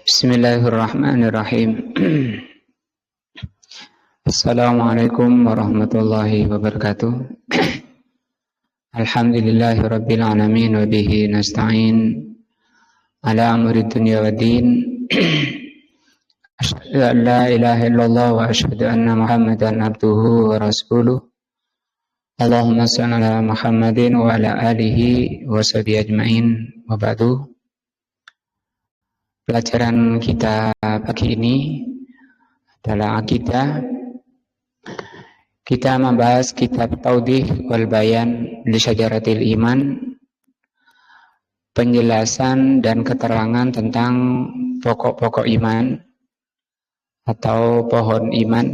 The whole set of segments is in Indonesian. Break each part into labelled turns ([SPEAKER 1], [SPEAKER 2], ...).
[SPEAKER 1] Bismillahirrahmanirrahim. Assalamualaikum warahmatullahi wabarakatuh. Alhamdulillahirabbil alamin wa bihi nasta'in ala amri dunya waddin. Asyhadu an la ilaha illallah wa asyhadu anna Muhammadan abduhu wa rasuluh. Allahumma shalli ala Muhammadin wa ala alihi wa sahbihi ajmain. Wa ba'du. Pelajaran kita pagi ini adalah akidah. Kita membahas kitab Tawdih wal Bayan li Syajaratil Iman, penjelasan dan keterangan tentang pokok-pokok iman atau pohon iman.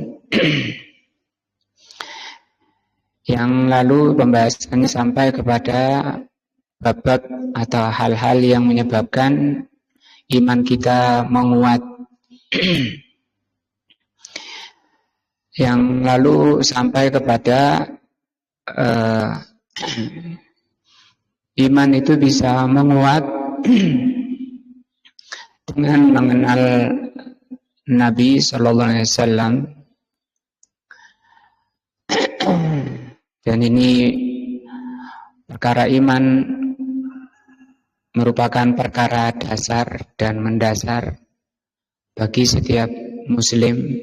[SPEAKER 1] Yang lalu pembahasannya sampai kepada bab-bab atau hal-hal yang menyebabkan iman kita menguat. Yang lalu sampai kepada iman itu bisa menguat dengan mengenal Nabi Sallallahu Alaihi Wasallam. Dan ini perkara iman merupakan perkara dasar dan mendasar bagi setiap muslim,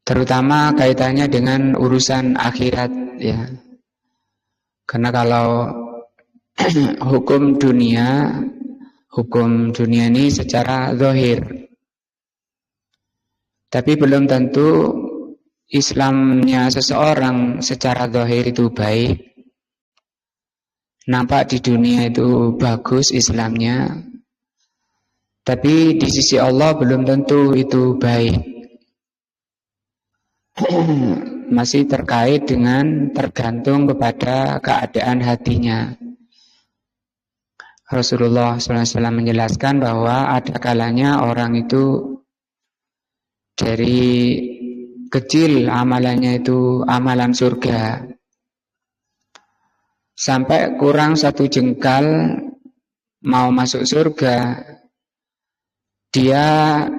[SPEAKER 1] terutama kaitannya dengan urusan akhirat, ya. Karena kalau hukum dunia ini secara zahir, tapi belum tentu Islamnya seseorang secara zahir itu baik. Nampak di dunia itu bagus Islamnya, tapi di sisi Allah belum tentu itu baik. Masih terkait dengan tergantung kepada keadaan hatinya. Rasulullah SAW menjelaskan bahwa ada kalanya orang itu dari kecil amalannya itu amalan surga, sampai kurang satu jengkal mau masuk surga, dia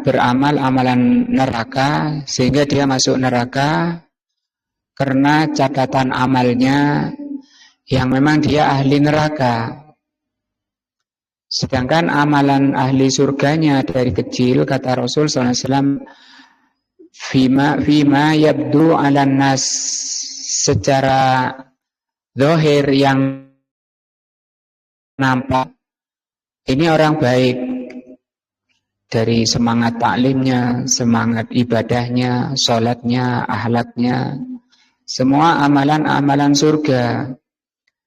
[SPEAKER 1] beramal amalan neraka sehingga dia masuk neraka karena catatan amalnya yang memang dia ahli neraka. Sedangkan amalan ahli surganya dari kecil, kata Rasul SAW, fima yabdu ala nas, secara zahir yang nampak ini orang baik, dari semangat taklimnya, semangat ibadahnya, sholatnya, akhlaknya, semua amalan-amalan surga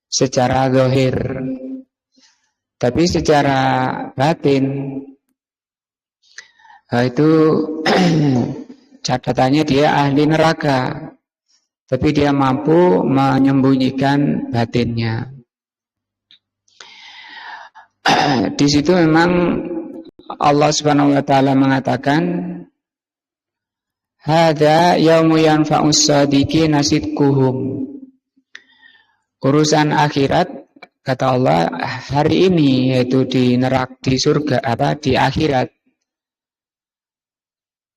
[SPEAKER 1] secara zahir. Tapi secara batin itu catatannya dia ahli neraka. Tapi dia mampu menyembunyikan batinnya. Di situ memang Allah Subhanahu wa taala mengatakan, hadza yaumu yanfa'us shadiqina sidquhum. Urusan akhirat, kata Allah, hari ini, yaitu di neraka, di surga, di akhirat,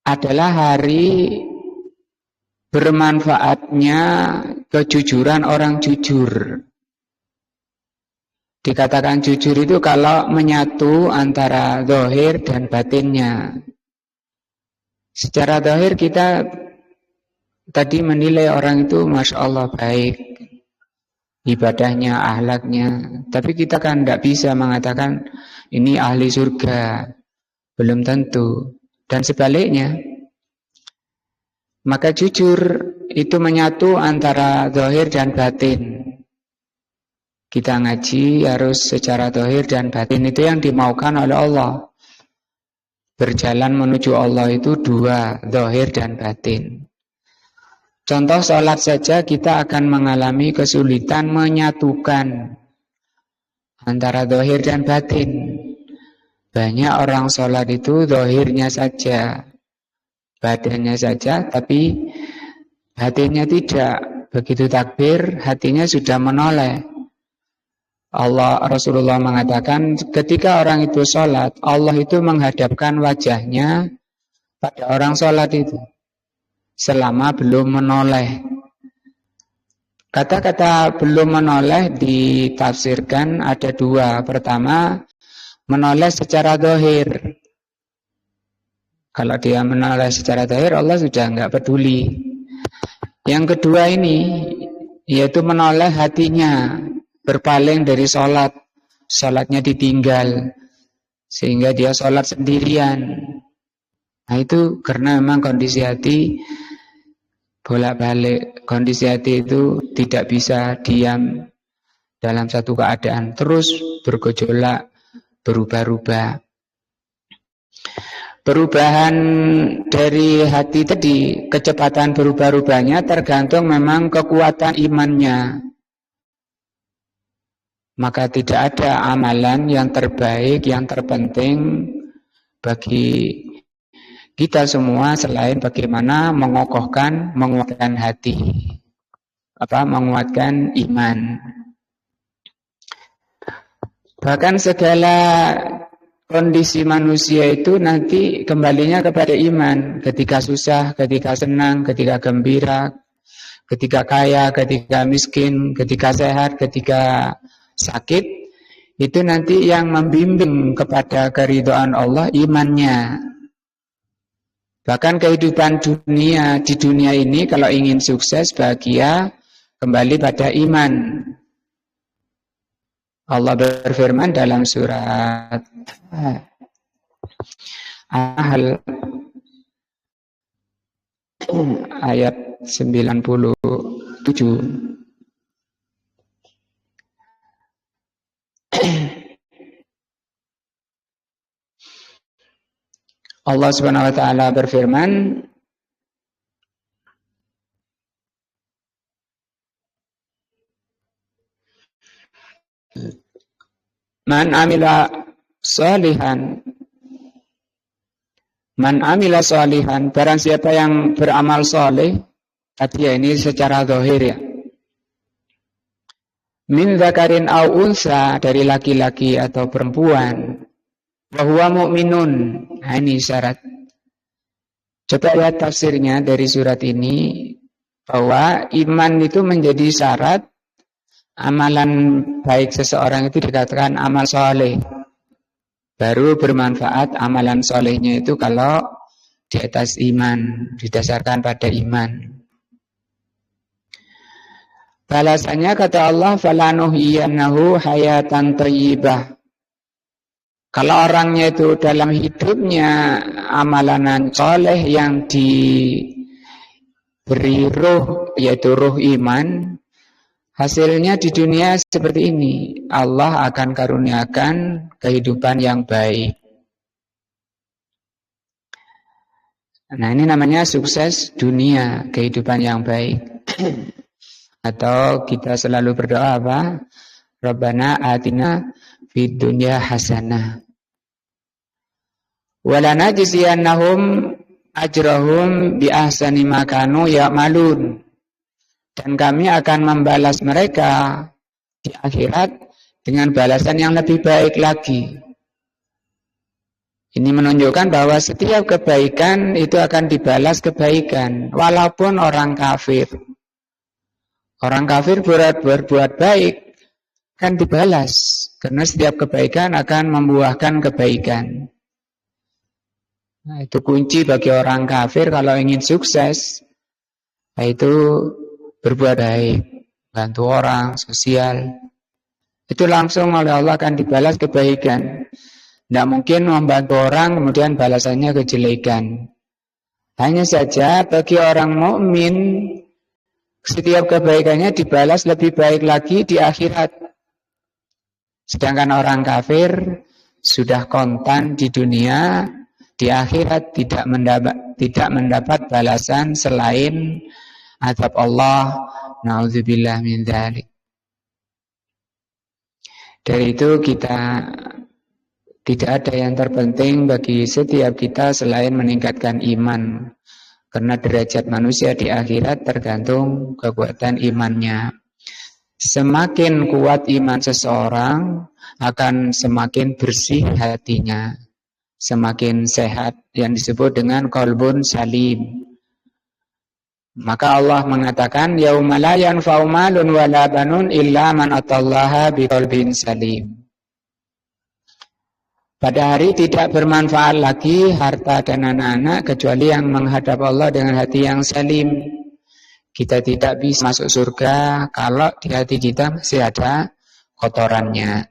[SPEAKER 1] adalah hari bermanfaatnya kejujuran orang jujur. Dikatakan jujur itu kalau menyatu antara zahir dan batinnya. Secara zahir kita tadi menilai orang itu Masya Allah baik, ibadahnya, akhlaknya. Tapi kita kan tidak bisa mengatakan ini ahli surga. Belum tentu. Dan sebaliknya. Maka jujur itu menyatu antara zahir dan batin. Kita ngaji harus secara zahir dan batin, itu yang dimaukan oleh Allah. Berjalan menuju Allah itu dua, zahir dan batin. Contoh sholat saja kita akan mengalami kesulitan menyatukan antara zahir dan batin. Banyak orang sholat itu zahirnya saja, badannya saja, tapi hatinya tidak. Begitu takbir, hatinya sudah menoleh. Rasulullah mengatakan ketika orang itu sholat, Allah itu menghadapkan wajahnya pada orang sholat itu selama belum menoleh. Kata-kata belum menoleh ditafsirkan ada dua. Pertama, menoleh secara zahir. Kalau dia menoleh secara zahir, Allah sudah enggak peduli. Yang kedua ini, yaitu menoleh hatinya, berpaling dari sholat, sholatnya ditinggal, sehingga dia sholat sendirian. Nah itu karena memang kondisi hati bolak-balik. Kondisi hati itu tidak bisa diam dalam satu keadaan, terus bergejolak, berubah-ubah. Perubahan dari hati tadi, kecepatan berubah-ubahnya tergantung memang kekuatan imannya. Maka tidak ada amalan yang terbaik, yang terpenting bagi kita semua selain bagaimana menguatkan hati, menguatkan iman. Bahkan segala kondisi manusia itu nanti kembalinya kepada iman. Ketika susah, ketika senang, ketika gembira, ketika kaya, ketika miskin, ketika sehat, ketika sakit, itu nanti yang membimbing kepada keridhaan Allah imannya. Bahkan kehidupan dunia, di dunia ini kalau ingin sukses, bahagia, kembali pada iman. Allah berfirman dalam surat Al ayat 97. Allah Subhanahu wa taala berfirman, Man amila salihan, barang siapa yang beramal saleh, tadi ini secara zahir ya. Min dzakarin au unsa, dari laki-laki atau perempuan, bahwa mu'minun. Nah, ini syarat. Coba lihat tafsirnya dari surat ini, bahwa iman itu menjadi syarat amalan baik seseorang itu dikatakan amal soleh. Baru bermanfaat amalan solehnya itu kalau di atas iman, didasarkan pada iman. Balasannya kata Allah, falanuhyiyannahu hayatan thayyibah. Kalau orangnya itu dalam hidupnya amalan soleh yang beri ruh, yaitu ruh iman, hasilnya di dunia seperti ini. Allah akan karuniakan kehidupan yang baik. Nah, ini namanya sukses dunia, kehidupan yang baik. Atau kita selalu berdoa apa? Rabbana atina fid dunya hasanah. Wa lanajziyannahum ajrahum bi ahsani ma kanu ya'malun. Dan kami akan membalas mereka di akhirat dengan balasan yang lebih baik lagi. Ini menunjukkan bahwa setiap kebaikan itu akan dibalas kebaikan, walaupun orang kafir. Orang kafir berbuat baik kan dibalas, karena setiap kebaikan akan membuahkan kebaikan. Nah, itu kunci bagi orang kafir kalau ingin sukses, yaitu berbuat baik, bantu orang, sosial. Itu langsung oleh Allah akan dibalas kebaikan. Tidak mungkin membantu orang kemudian balasannya kejelekan. Hanya saja bagi orang mukmin setiap kebaikannya dibalas lebih baik lagi di akhirat. Sedangkan orang kafir sudah kontan di dunia, di akhirat tidak mendapat balasan selain azab Allah. Nauzubillah min dzalik. Dari itu tidak ada yang terpenting bagi setiap kita selain meningkatkan iman. Karena derajat manusia di akhirat tergantung kekuatan imannya. Semakin kuat iman seseorang, akan semakin bersih hatinya. Semakin sehat, yang disebut dengan qalbun salim. Maka Allah mengatakan, yauma la yanfa'u malun wala banun illa man atallaha biqalbin salim. Pada hari tidak bermanfaat lagi harta dan anak-anak kecuali yang menghadap Allah dengan hati yang salim. Kita tidak bisa masuk surga kalau di hati kita masih ada kotorannya.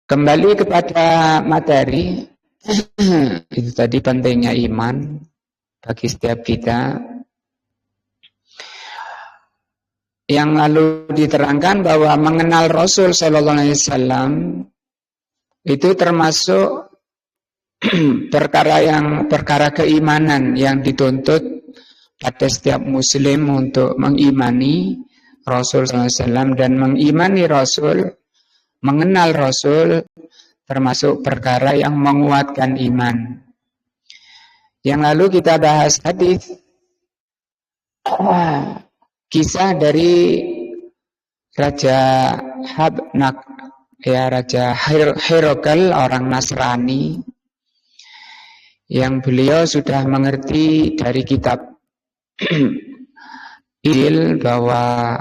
[SPEAKER 1] Kembali kepada materi, itu tadi pentingnya iman bagi setiap kita. Yang lalu diterangkan bahwa mengenal Rasul Sallallahu Alaihi Wasallam itu termasuk perkara keimanan yang dituntut pada setiap Muslim untuk mengimani Rasul Sallallahu Alaihi Wasallam, dan mengimani Rasul, mengenal Rasul termasuk perkara yang menguatkan iman. Yang lalu kita bahas hadis. Kisah dari Raja Raja Herakl, orang Nasrani, yang beliau sudah mengerti dari kitab Injil bahwa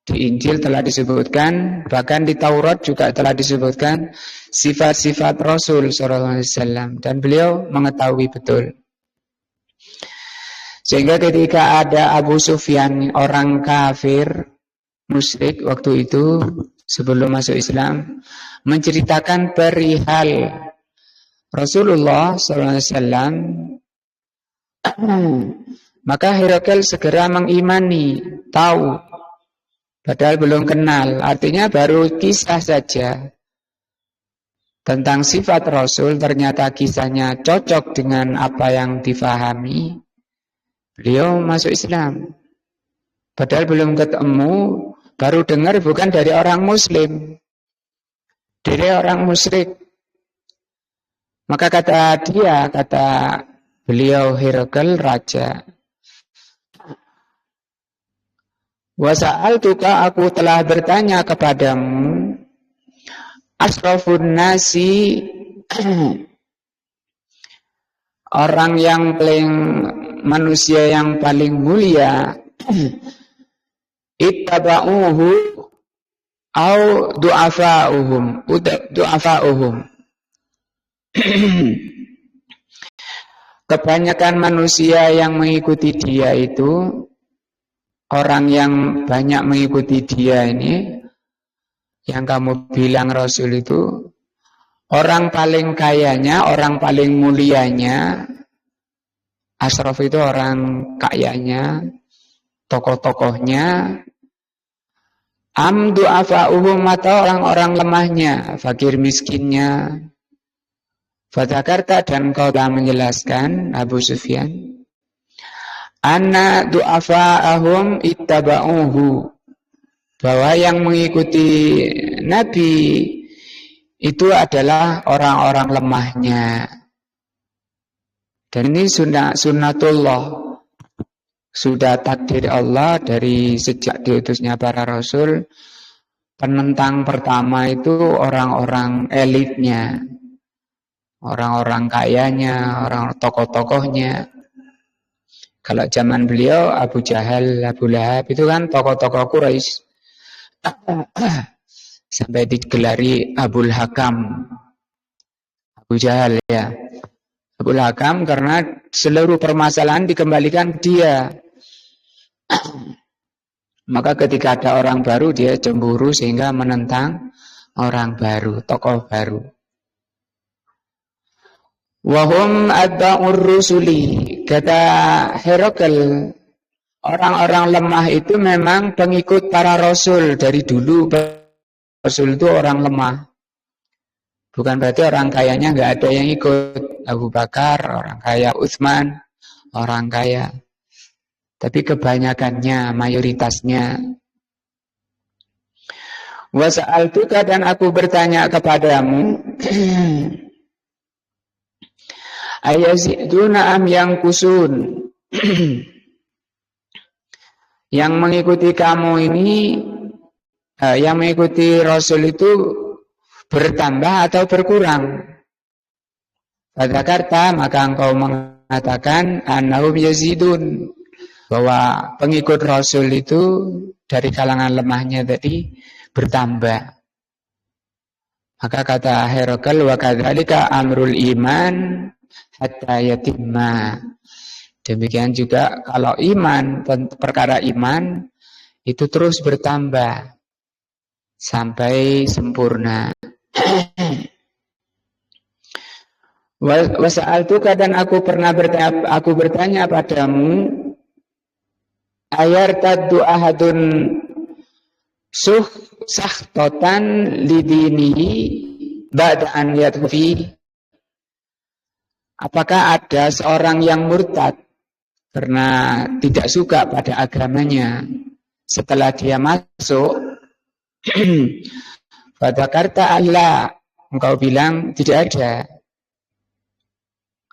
[SPEAKER 1] di Injil telah disebutkan, bahkan di Taurat juga telah disebutkan sifat-sifat Rasul Sallallahu Alaihi Wasallam, dan beliau mengetahui betul. Sehingga ketika ada Abu Sufyan, orang kafir, musyrik waktu itu sebelum masuk Islam, menceritakan perihal Rasulullah SAW, maka Herakl segera mengimani, tahu, padahal belum kenal. Artinya baru kisah saja tentang sifat Rasul, ternyata kisahnya cocok dengan apa yang difahami. Beliau masuk Islam. Padahal belum ketemu, baru dengar bukan dari orang Muslim, dari orang musyrik. Maka kata beliau Herakl, raja, wa sa'altuka, aku telah bertanya kepadamu, asrafun nasi, orang yang paling, manusia yang paling mulia, ittaba'uhu au du'afa'uhum. Kebanyakan manusia yang mengikuti dia itu, orang yang banyak mengikuti dia ini, yang kamu bilang Rasul itu, orang paling kayanya, orang paling mulianya, Ashraf itu orang kayanya, tokoh-tokohnya. Am du'afa'uhum, atau orang-orang lemahnya, fakir miskinnya. Fadzakarta, dan kau telah menjelaskan, Abu Sufyan, anna du'afa'ahum ittaba'uhu, bahwa yang mengikuti Nabi itu adalah orang-orang lemahnya. Dan ini sunnatullah, sudah takdir Allah dari sejak diutusnya para rasul. Penentang pertama itu orang-orang elitnya, orang-orang kayanya, orang tokoh-tokohnya. Kalau zaman beliau Abu Jahal, Abu Lahab itu kan tokoh-tokoh Quraisy. Sampai digelari Abul Hakam, Abu Jahal ya. Abul Hakam karena seluruh permasalahan dikembalikan ke dia. Maka ketika ada orang baru dia cemburu sehingga menentang orang baru, tokoh baru. Wahum atba'ur rusuli, kata Herakl, orang-orang lemah itu memang pengikut para rasul dari dulu. Rasul itu orang lemah. Bukan berarti orang kayanya nggak ada yang ikut. Abu Bakar, orang kaya, Utsman, orang kaya. Tapi kebanyakannya, mayoritasnya. Wa sa'altuka, dan aku bertanya kepadamu, ayaziduna am yang kusun. Yang mengikuti kamu ini, yang mengikuti Rasul itu bertambah atau berkurang? Fadzakarta, maka engkau mengatakan annahum yazidun, bahwa pengikut Rasul itu dari kalangan lemahnya tadi bertambah. Maka kata Herakl, wa kadzalika amrul iman hatta yatimma. Demikian juga kalau iman, perkara iman itu terus bertambah sampai sempurna. Wasa'altuka, dan aku bertanya padamu, ayartaddu ahadun sakhtotan lidinihi ba'da an yatfi. Apakah ada seorang yang murtad karena tidak suka pada agamanya setelah dia masuk? Fadzakarta alla, engkau bilang tidak ada.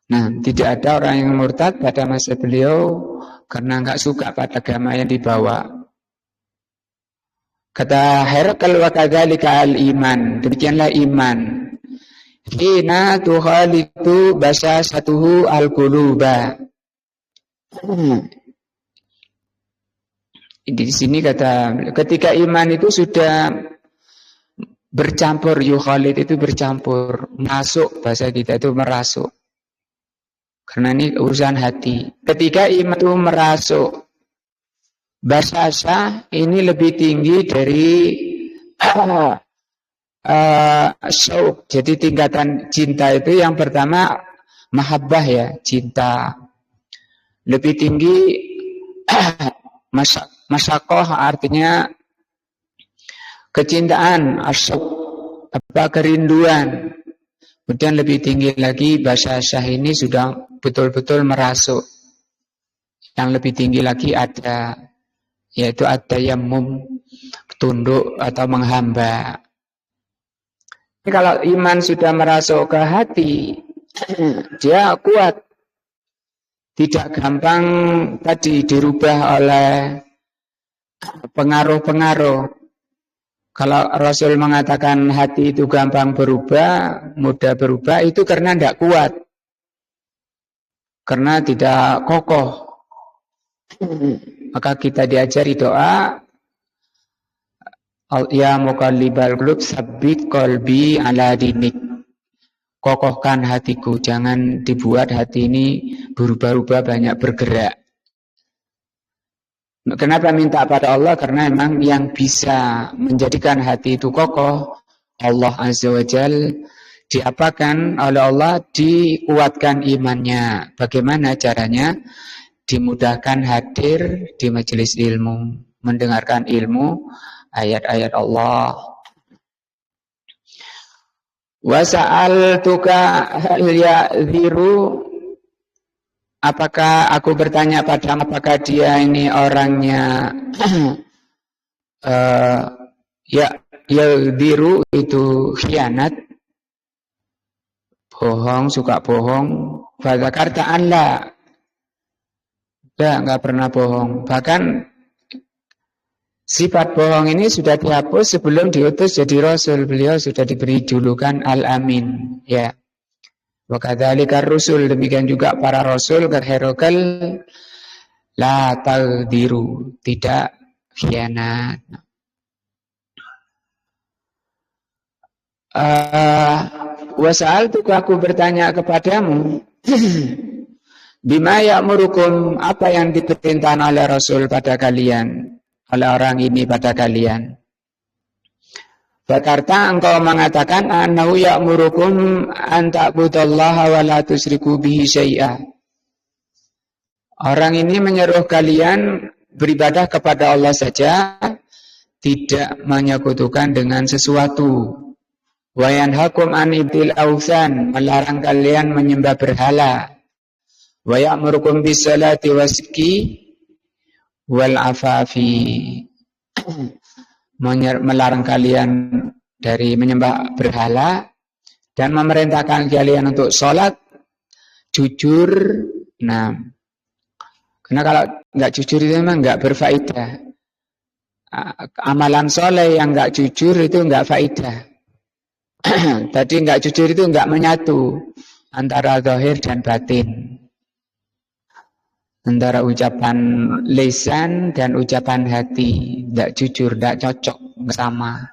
[SPEAKER 1] Nah, tidak ada orang yang murtad pada masa beliau karena enggak suka pada agama yang dibawa. Kata Herakl, wa kadzalika al-iman, demikianlah iman. Hina tukhalitu basasatuhu al-quluba. Di sini kata, ketika iman itu sudah bercampur, yukhalid itu bercampur, masuk, bahasa kita itu merasuk. Karena ini urusan hati. Ketika iman itu merasuk, basasah ini lebih tinggi dari syauq. Jadi tingkatan cinta itu yang pertama mahabbah ya, cinta. Lebih tinggi masyakoh, artinya kecintaan, asyauq, kerinduan. Kemudian lebih tinggi lagi basasah ini sudah betul-betul merasuk. Yang lebih tinggi lagi ada, yaitu at-tayammum, tunduk atau menghamba. Kalau iman sudah merasuk ke hati, dia kuat, tidak gampang tadi dirubah oleh pengaruh-pengaruh. Kalau Rasul mengatakan hati itu gampang berubah, mudah berubah, itu karena tidak kuat, karena tidak kokoh. Maka kita diajari doa, ya muqallibal qulub tsabbit qalbi ala dinik. Kokohkan hatiku, jangan dibuat hati ini berubah-ubah, banyak bergerak. Kenapa minta pada Allah? Karena memang yang bisa menjadikan hati itu kokoh Allah Azza wa Jal, diapakan oleh Allah? Dikuatkan imannya. Bagaimana caranya? Dimudahkan hadir di majelis ilmu, mendengarkan ilmu ayat-ayat Allah. Wa sa'altuka hal ya'dhiru, apakah aku bertanya padamu apakah dia ini orangnya ya'dhiru itu khianat, bohong, suka bohong. Fa dzakarta an la, enggak pernah bohong. Bahkan sifat bohong ini sudah dihapus sebelum diutus jadi Rasul. Beliau sudah diberi julukan Al-Amin. Ya. Wa kadzalika rusul, demikian juga para Rasul Herakl, la tagdiru, tidak khianat. Wa sa'altuka, aku bertanya kepadamu, bima ya'murukum, apa yang diperintahkan oleh Rasul pada kalian, oleh orang ini pada kalian. Bakarta, engkau mengatakan annahu ya'murukum an ta'budallaha wa la tusyriku bihi syai'a. Orang ini menyuruh kalian beribadah kepada Allah saja, tidak menyekutukan dengan sesuatu. Wa yanhakum an ibtil awthan, melarang kalian menyembah berhala. Wa ya'murukum bis salati wasqi wal afafi, melarang kalian dari menyembah berhala dan memerintahkan kalian untuk sholat, jujur. Nah, karena kalau nggak jujur itu memang nggak berfaedah. Amalan soleh yang nggak jujur itu nggak faedah. Tadi nggak jujur itu nggak menyatu antara zahir dan batin, antara ucapan lisan dan ucapan hati. Tidak jujur, tidak cocok, sama.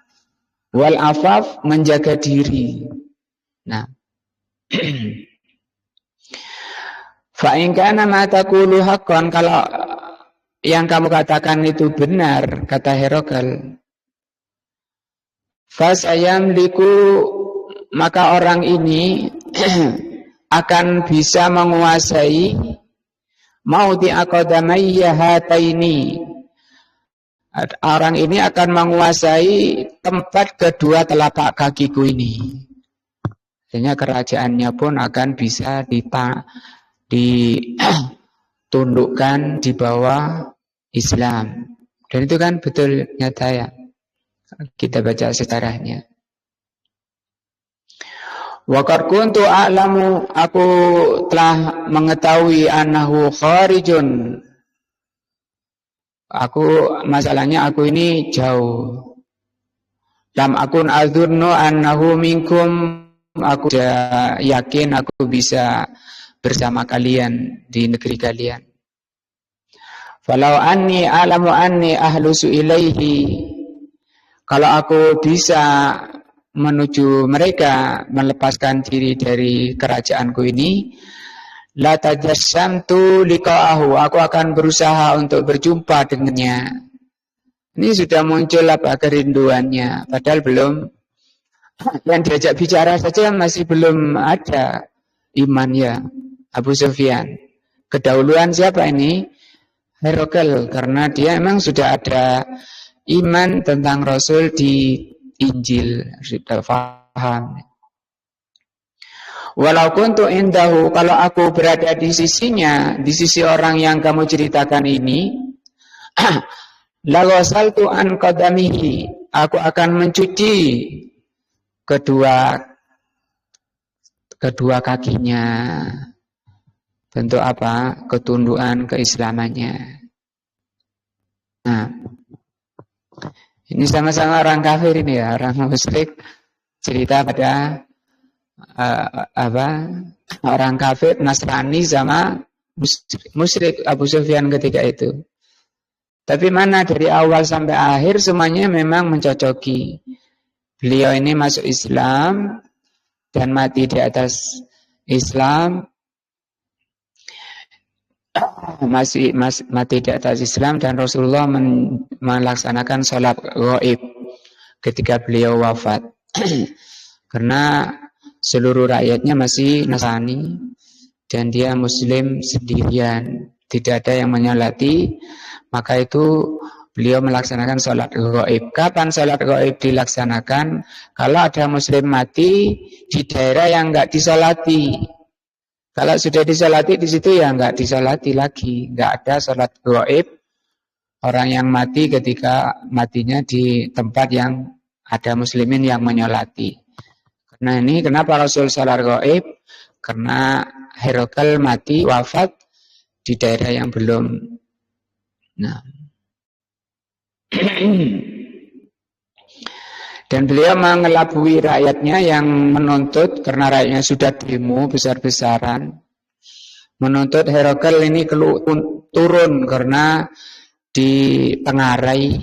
[SPEAKER 1] Wal afaf, menjaga diri. Nah, fa in kana ma taqulu haqqan, kalau yang kamu katakan itu benar, kata Herakl, fasayamliku, maka orang ini akan bisa menguasai mauti aqdamayya hataini, orang ini akan menguasai tempat kedua telapak kakiku ini. Artinya kerajaannya pun akan bisa ditundukkan di bawah Islam. Dan itu kan betul nyata ya. Kita baca sejarahnya. Wa qad kuntu a'lamu, aku telah mengetahui annahu kharijun. Masalahnya aku ini jauh. Lam akun adzunnu annahu minkum, aku sudah yakin aku bisa bersama kalian di negeri kalian. Falau anni a'lamu anni ahlusu ilaihi, kalau aku bisa menuju mereka, melepaskan diri dari kerajaanku ini, la tajassamtu liqa'ahu, aku akan berusaha untuk berjumpa dengannya. Ini sudah muncul kerinduannya, padahal belum, yang diajak bicara saja masih belum ada imannya. Abu Sufyan, kedahuluan siapa ini? Herakl, karena dia memang sudah ada iman tentang Rasul di Injil, sudah paham. Walau kuntu indahu, kalau aku berada di sisinya, di sisi orang yang kamu ceritakan ini, la ghasaltu an qadamihi, aku akan mencuci kedua kakinya. Bentuk apa? Ketundukan keislamannya. Nah, ini sama-sama orang kafir ini ya, orang musyrik, cerita pada orang kafir Nasrani sama musyrik Abu Sufyan ketika itu. Tapi mana dari awal sampai akhir semuanya memang mencocoki. Beliau ini masuk Islam dan mati di atas Islam, mati di atas Islam, dan Rasulullah melaksanakan sholat ghaib ketika beliau wafat. Karena seluruh rakyatnya masih Nasrani dan dia Muslim sendirian, tidak ada yang menyolati, maka itu beliau melaksanakan sholat gaib. Kapan sholat gaib dilaksanakan? Kalau ada Muslim mati di daerah yang nggak disolati. Kalau sudah disolati di situ ya nggak disolati lagi, nggak ada sholat gaib orang yang mati ketika matinya di tempat yang ada muslimin yang menyolati. Karena ini kenapa Rasul sholat gaib? Karena Herakl mati wafat di daerah yang belum. Nah. Dan beliau mengelabui rakyatnya yang menuntut, karena rakyatnya sudah demo besar-besaran, menuntut Herakl ini turun karena dipengarai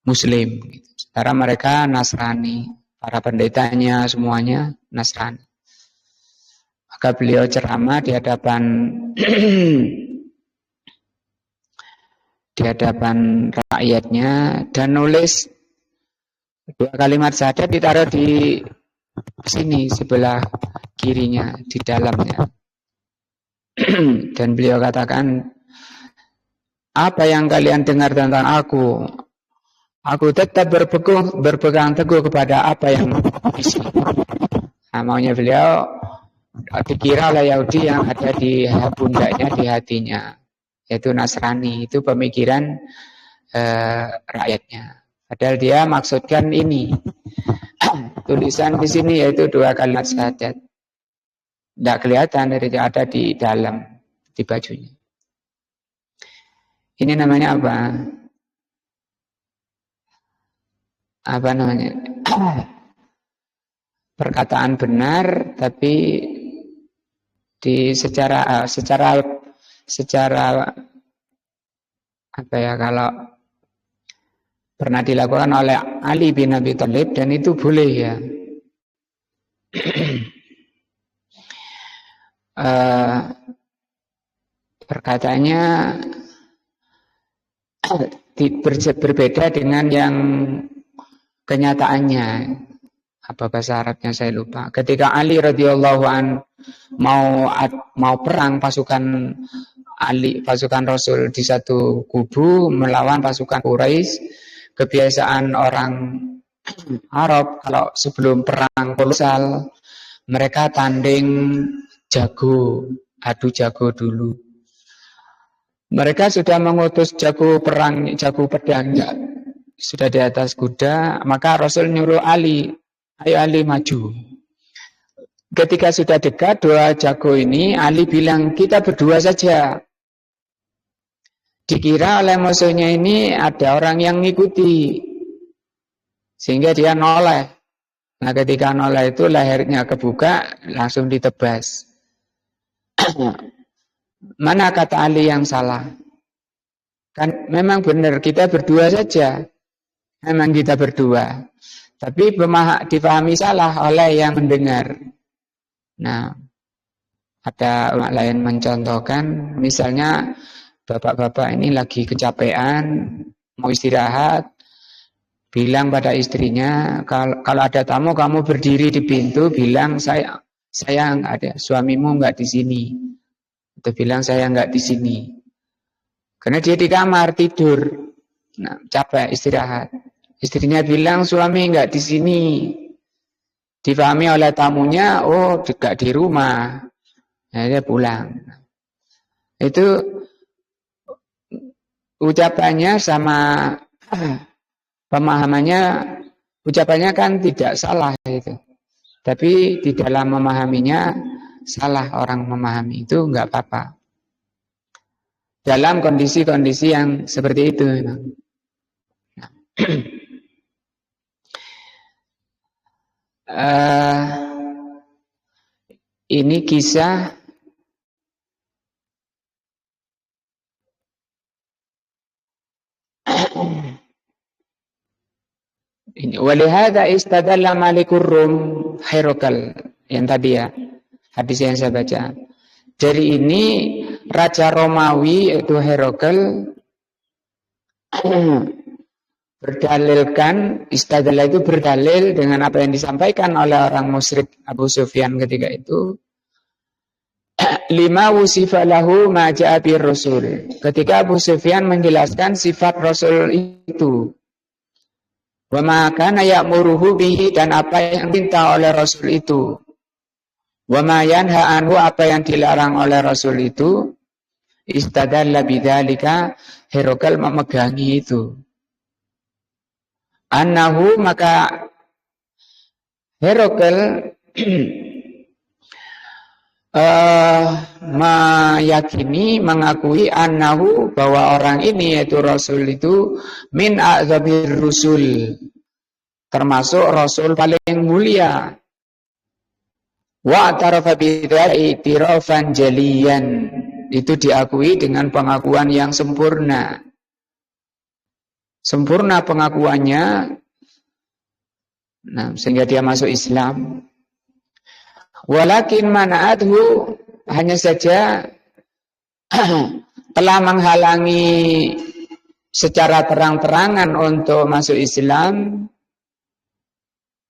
[SPEAKER 1] Muslim. Sementara mereka Nasrani, para pendetanya semuanya Nasrani. Maka beliau ceramah di hadapan di hadapan rakyatnya dan nulis 2 kalimat syahadat, ditaruh di sini sebelah kirinya di dalamnya. Dan beliau katakan, apa yang kalian dengar tentang aku? Aku tetap berpegang teguh kepada apa yang isi. Nah, maunya beliau dikira oleh Yahudi yang ada di pundaknya, di hatinya, yaitu Nasrani. Itu pemikiran rakyatnya. Padahal dia maksudkan ini. Tulisan di sini yaitu 2 kalimat syahadat. Tidak kelihatan, dari ada di dalam di bajunya. Ini namanya apa? Apa namanya? Perkataan benar, tapi secara apa ya, kalau pernah dilakukan oleh Ali bin Abi Thalib, dan itu boleh ya. Perkataannya berbeda dengan yang kenyataannya. Apa bahasa Arabnya saya lupa. Ketika Ali radhiyallahu an mau perang, pasukan Rasul di satu kubu melawan pasukan Quraisy. Kebiasaan orang Arab kalau sebelum perang kolosal mereka tanding jago, adu jago dulu. Mereka sudah mengutus jago perang, jago pedang, sudah di atas kuda, maka Rasul nyuruh Ali, ayo Ali maju. Ketika sudah dekat 2 jago ini, Ali bilang, kita berdua saja. Dikira oleh musuhnya ini ada orang yang ngikuti, sehingga dia noleh. Nah, ketika noleh itu lehernya kebuka, langsung ditebas. Mana kata Ali yang salah? Kan memang benar kita berdua saja. Memang kita berdua. Tapi dipahami salah oleh yang mendengar. Nah, ada ulama lain mencontohkan, misalnya bapak-bapak ini lagi kecapean, mau istirahat, bilang pada istrinya, kalau ada tamu kamu berdiri di pintu, bilang saya nggak ada, suamimu nggak di sini, atau bilang saya nggak di sini, karena dia di kamar tidur, nah, capek istirahat. Istrinya bilang suami nggak di sini, dipahami oleh tamunya, oh juga di rumah, nah, dia pulang. Itu ucapannya sama pemahamannya, ucapannya kan tidak salah itu, tapi di dalam memahaminya salah orang memahami, itu nggak apa-apa dalam kondisi-kondisi yang seperti itu. Nah. Ini kisah ini. Walihada istadalla Malikur Rum Herakl, yang tadi ya, hadis yang saya baca. Dari ini Raja Romawi yaitu Herakl berdalilkan, istadalla itu berdalil dengan apa yang disampaikan oleh orang musyrik Abu Sufyan ketika itu. Lima wusifa lahu ma ja'a bir rasul. Ketika Abu Sufyan menjelaskan sifat Rasul itu. Wa ma kana ya'muruhu bihi, dan apa yang diminta oleh Rasul itu. Wa ma yanha anhu, apa yang dilarang oleh Rasul itu. Istadalla bidzalika, Herakl memegangi itu. Annahu, maka Herakl meyakini, mengakui annahu, bahwa orang ini yaitu Rasul itu min a'zabir rusul, termasuk Rasul paling mulia. Wa atarafa bidzalika itirafan jaliyan, itu diakui dengan pengakuan yang sempurna. Sempurna pengakuannya, nah, sehingga dia masuk Islam. Walakin mana'athu, hanya saja telah menghalangi secara terang-terangan untuk masuk Islam,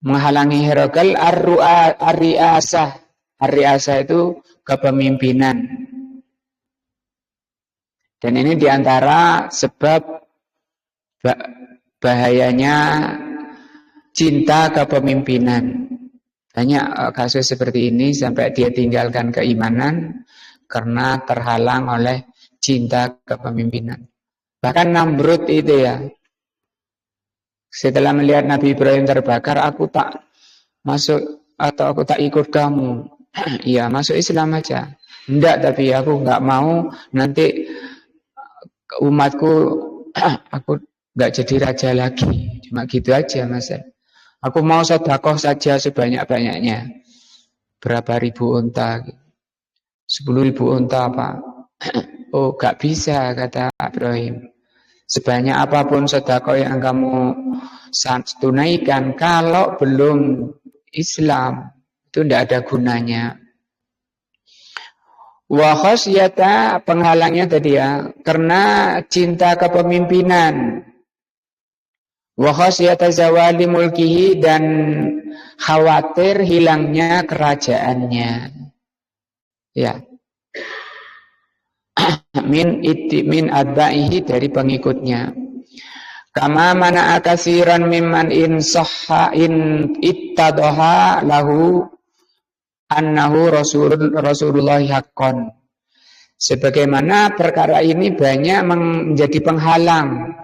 [SPEAKER 1] menghalangi Herakl ar-ri'asah. Ar-ri'asah itu kepemimpinan. Dan ini diantara sebab bahayanya cinta kepemimpinan. Banyak kasus seperti ini sampai dia tinggalkan keimanan karena terhalang oleh cinta kepemimpinan. Bahkan Namrud itu ya, setelah melihat Nabi Ibrahim terbakar, aku tak masuk atau aku tak ikut kamu. Iya, masuk Islam aja. Enggak, tapi aku enggak mau nanti umatku aku enggak jadi raja lagi. Cuma gitu aja, Mas. Aku mau sedekah saja sebanyak-banyaknya. Berapa ribu unta? 10.000 unta, Pak. Oh, gak bisa, kata Ibrahim. Sebanyak apapun sedekah yang kamu tunaikan, kalau belum Islam, itu tidak ada gunanya. Wa khasyata, penghalangnya tadi ya, karena cinta kepemimpinan. Wa khasyata zawali mulkihi, dan khawatir hilangnya kerajaannya. Ya. min adba'ihi, dari pengikutnya. Kama mana akasiran mimman in sahha in ittadaha lahu annahu Rasulullah haqqan. Sebagaimana perkara ini banyak menjadi penghalang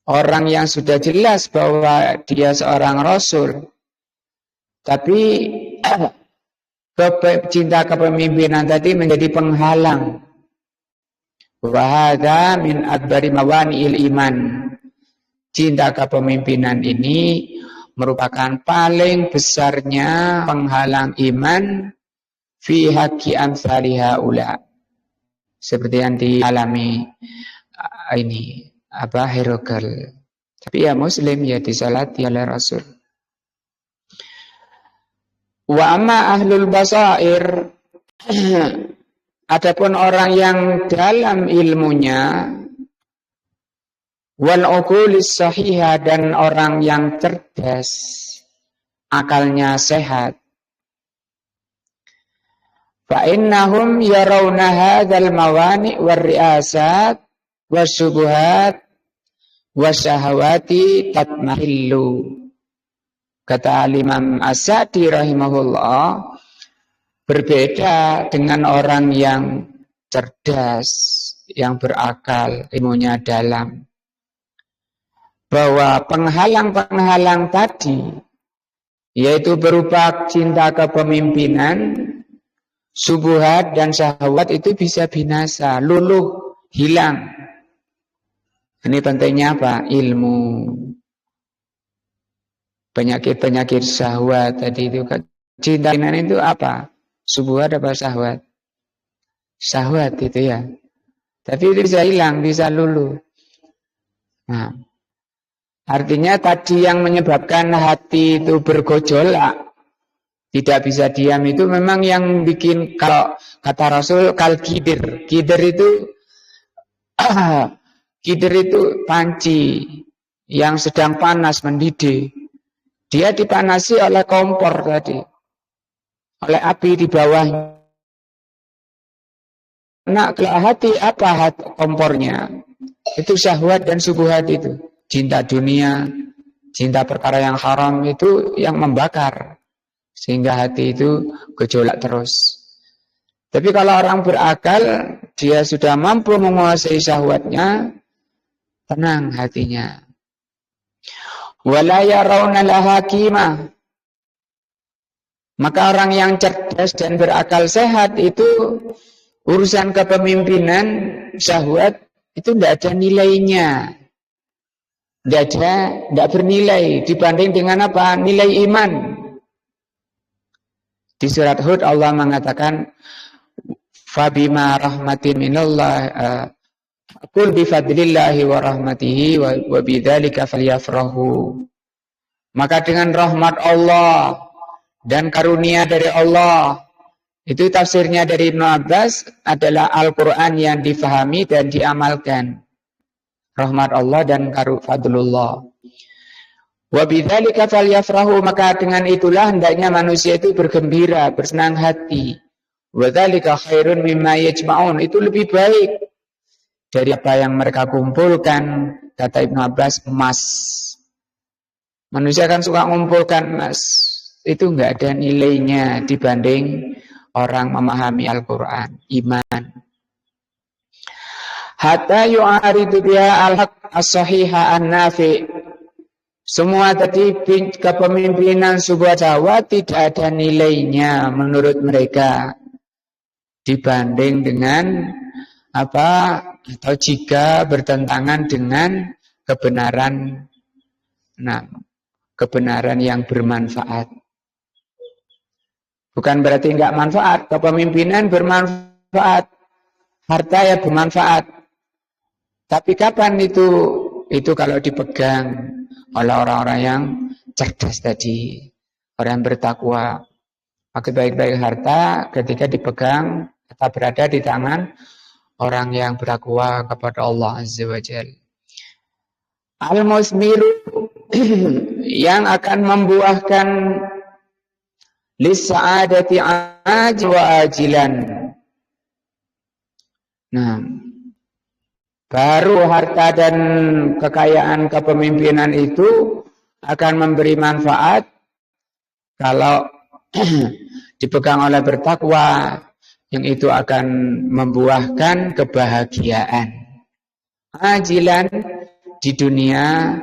[SPEAKER 1] orang yang sudah jelas bahwa dia seorang Rasul, tapi cinta kepemimpinan tadi menjadi penghalang. Wa hadza min adbari mawani'il iman. Cinta kepemimpinan ini merupakan paling besarnya penghalang iman fi haqqi amsali haula. Seperti yang dialami ini Herakl. Tapi ya muslim, ya disalati oleh Rasul. Wa amma ahlul basair, adapun orang yang dalam ilmunya, wal uqulis sahihah, dan orang yang cerdas, akalnya sehat, fa innahum yarawna hadzal mawani' war ri'asat wasyubuhat wasyahawati tatmahillu. Kata Imam As-Sa'di rahimahullah, berbeda dengan orang yang cerdas, yang berakal, ilmunya dalam, bahwa penghalang-penghalang tadi, yaitu berupa cinta kepemimpinan, subuhat dan syahwat, itu bisa binasa, luluh, hilang. Ini pentingnya apa? Ilmu. Penyakit-penyakit syahwat tadi itu, cinta itu apa? Subuhat apa syahwat? Syahwat itu ya. Tapi itu bisa hilang, bisa luluh. Nah, artinya tadi yang menyebabkan hati itu bergojolak, tidak bisa diam, itu memang yang bikin, kalau kata Rasul, kal kidir. Kidir itu panci. yang sedang panas mendidih. Dia dipanasi oleh kompor tadi, oleh api di bawahnya. Nah, kalau hati apa kompornya? Itu syahwat dan subuhat itu. Cinta dunia, cinta perkara yang haram itu yang membakar. Sehingga hati itu gejolak terus. Tapi kalau orang berakal, dia sudah mampu menguasai syahwatnya, tenang hatinya. Wala yarawna laha qimah. Maka orang yang cerdas dan berakal sehat itu urusan kepemimpinan, syahwat itu tidak ada nilainya. Tidak bernilai dibanding dengan apa? Nilai iman. Di surat Hud Allah mengatakan, Fabima rahmatin minallah, Qul bifadlillahi wa rahmatihi wa bidzalika falyafrahu. Maka dengan rahmat Allah dan karunia dari Allah, itu tafsirnya dari Ibnu Abbas adalah Al-Quran yang difahami dan diamalkan. Rahmat Allah dan fadlullah. Wa bidzalika falyafrahu, maka dengan itulah hendaknya manusia itu bergembira, bersenang hati. Wa dzalika khairun mimma yajma'un, itu lebih baik dari apa yang mereka kumpulkan. Kata Ibnu Abbas, emas. Manusia kan suka mengumpulkan emas. Itu enggak ada nilainya dibanding orang memahami Al-Quran, iman. Hatta yu'aridu biha al-haq as-sahiha an-nafi. Semua tadi kepemimpinan sebuah dakwah tidak ada nilainya menurut mereka dibanding dengan apa, atau jika bertentangan dengan kebenaran, kebenaran yang bermanfaat. Bukan berarti enggak manfaat, kepemimpinan bermanfaat, harta ya bermanfaat. Tapi kapan itu? Itu kalau dipegang oleh orang-orang yang cerdas tadi, orang yang bertakwa. Pakai baik-baik harta ketika dipegang atau berada di tangan orang yang bertakwa kepada Allah Azza wa Jalla. Al-musmiru yang akan membuahkan lis-sa'adati wa ajilan. Nah, baru harta dan kekayaan kepemimpinan itu akan memberi manfaat kalau dipegang oleh bertakwa, yang itu akan membuahkan kebahagiaan. Ajilan di dunia,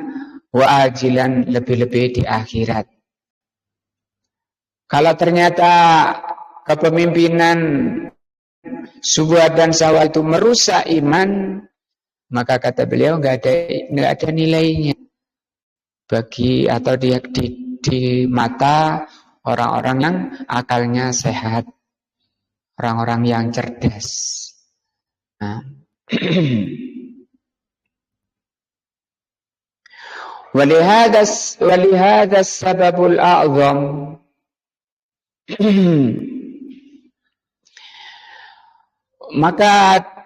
[SPEAKER 1] wa ajilan lebih-lebih di akhirat. Kalau ternyata kepemimpinan subuhat dan syahwat itu merusak iman, maka kata beliau nggak ada nilainya bagi atau di mata orang-orang yang akalnya sehat, orang-orang yang cerdas. Nah. Walihada sababul a'zam. Maka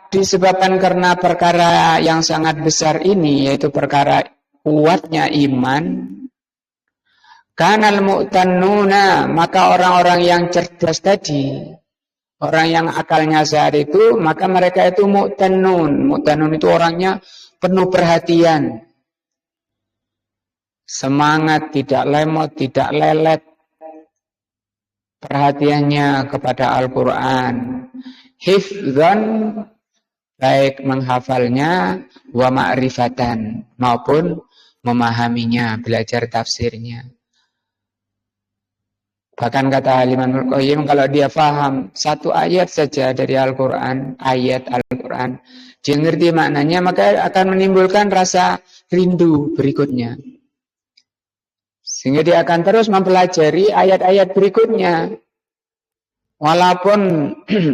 [SPEAKER 1] disebabkan karena perkara yang sangat besar ini, yaitu perkara kuatnya iman, kanal mu'tannuna, maka orang-orang yang cerdas tadi, orang yang akalnya sehat itu, maka mereka itu mu'tannun. Mu'tannun itu orangnya penuh perhatian, semangat, tidak lemot, tidak lelet, perhatiannya kepada Al-Quran, hifdzan, baik menghafalnya, wa ma'rifatan, maupun memahaminya, belajar tafsirnya. Bahkan kata Imam Al-Qayyim, kalau dia faham satu ayat saja dari Al-Quran, ayat Al-Quran, dia ngerti maknanya, maka akan menimbulkan rasa rindu berikutnya. Sehingga dia akan terus mempelajari ayat-ayat berikutnya. Walaupun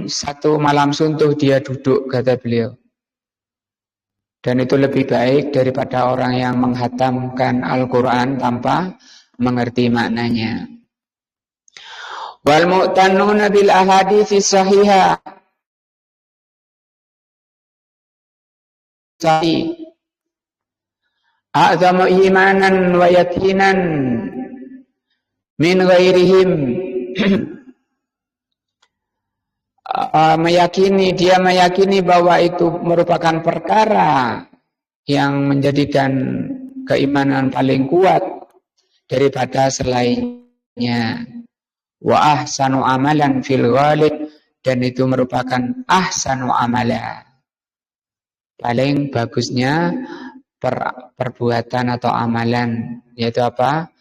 [SPEAKER 1] satu malam suntuh dia duduk, kata beliau. Dan itu lebih baik daripada orang yang menghatamkan Al-Quran tanpa mengerti maknanya. Wal mu'tannuna bil ahaditsi sahihah. a'zamu imanan wa yaqinan min ghairihim. Dia meyakini bahwa itu merupakan perkara yang menjadikan keimanan paling kuat daripada selainnya. Wa ahsanu amalan fil ghalib, dan itu merupakan ahsanu amala, paling bagusnya perbuatan atau amalan, yaitu apa?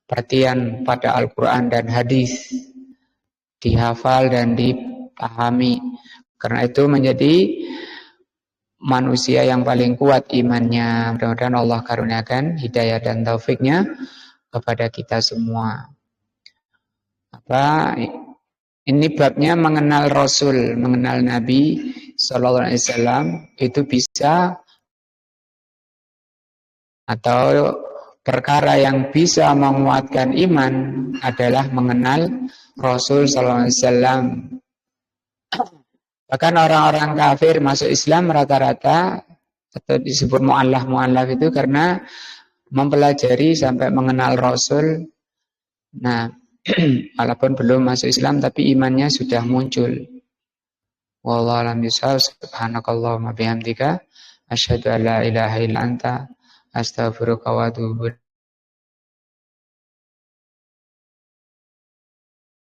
[SPEAKER 1] Perhatian pada Al-Quran dan hadis, dihafal dan dipahami. Karena itu menjadi manusia yang paling kuat imannya. Mudah-mudahan Allah karuniakan hidayah dan taufiknya kepada kita semua. Ini babnya mengenal Rasul, mengenal Nabi Sallallahu Alaihi Wasallam. Itu bisa, atau perkara yang bisa menguatkan iman adalah mengenal Rasul Sallallahu Alaihi Wasallam. Bahkan orang-orang kafir masuk Islam rata-rata atau disebut mu'allaf itu karena mempelajari sampai mengenal Rasul. Nah, walaupun belum masuk Islam tapi imannya sudah muncul. Wallahu a'lam bishawab. Subhanakallahumma bihamdika asyhadu an la ilaha illa anta astaghfiruka wa atubu